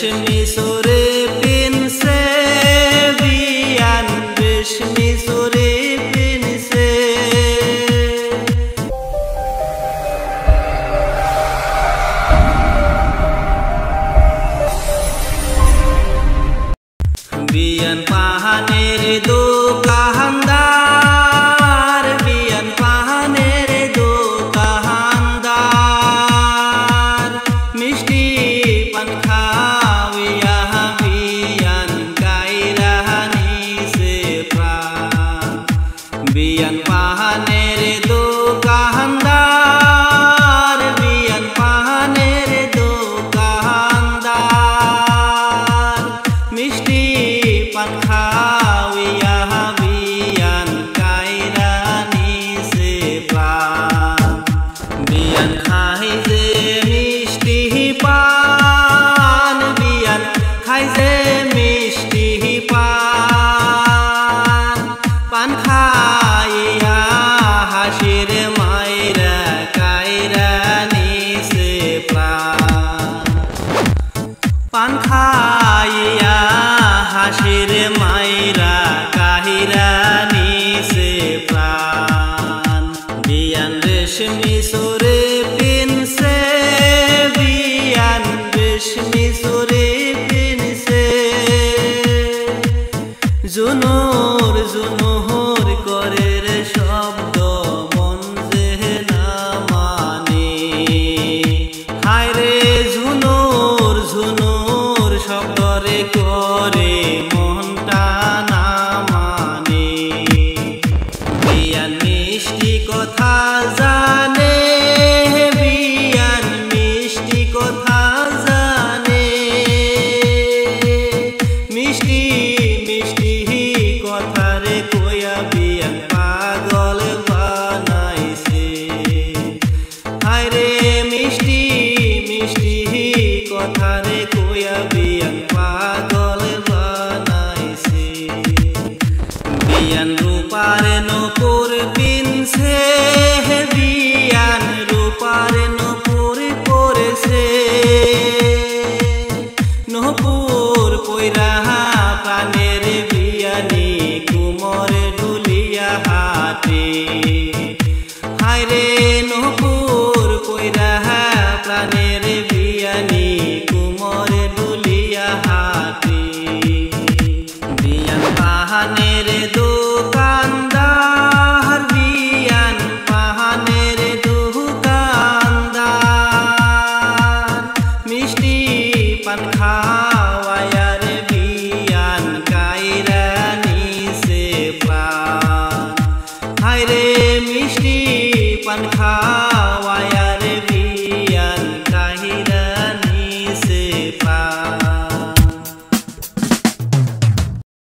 রেশমি সুরে পিনসে বিয়ান রেশমি সুরে পিনসে বিয়ান পাহানের দোকানদার বিয়ান পাহানের দোকানদার মিষ্টি পান খাওয়িয়া বিয়ান গাইরা নিছে প্রাণ বিয়ান পাহানের দোকানদার বিয়ান পাহানের দোকানদার মিষ্টি পান খাওয়িয়া বিয়ান গাইরা নিছে প্রাণ বিয়ান খাই যে মিষ্টি পান বিয়ান খাই যে মিষ্টি পান পান খাইয়া হাসির মাইরা কাইরা নিছে প্রাণ পান খাইয়া হাসির মাইরা কাহিরা নিছে প্রাণ বিয়ান রেশমি সুরে পিনসে বিয়ান রেশমি সুরে পিনসে জুনুর জুনুর করে রে শব্দ মন যে না মানে হায় রে ঝুনুর ঝুনুর শব্দ রে করে মনটা না মানে বিয়ান মিষ্টি কথা জানে বিয়ান মিষ্টি কথা জানে মিষ্টি মিষ্টি কথা রে কইয়া বিয়ান পাগল বানাইছে হায় রে মিষ্টি মিষ্টি কথা রে কইয়া বিয়ান পাগল বানাইছে বিয়ান রূপার নূপুর পিনছে বিয়ান রূপার নূপুর পরেছে নূপুর পইরা প্রাণের বিয়ানি কুমর ডুলিয়া হাতে হায় রে নূপুর পইরা প্রাণের বিয়ানি কুমর ডুলিয়া হাতে বিয়ান পাহানের দোকানদার বিয়ান পাহানের দোকানদার মিষ্টি পান খাওয়ায়া রে বিয়ান গাইরা নিছে প্রাণ হায় রে মিষ্টি পান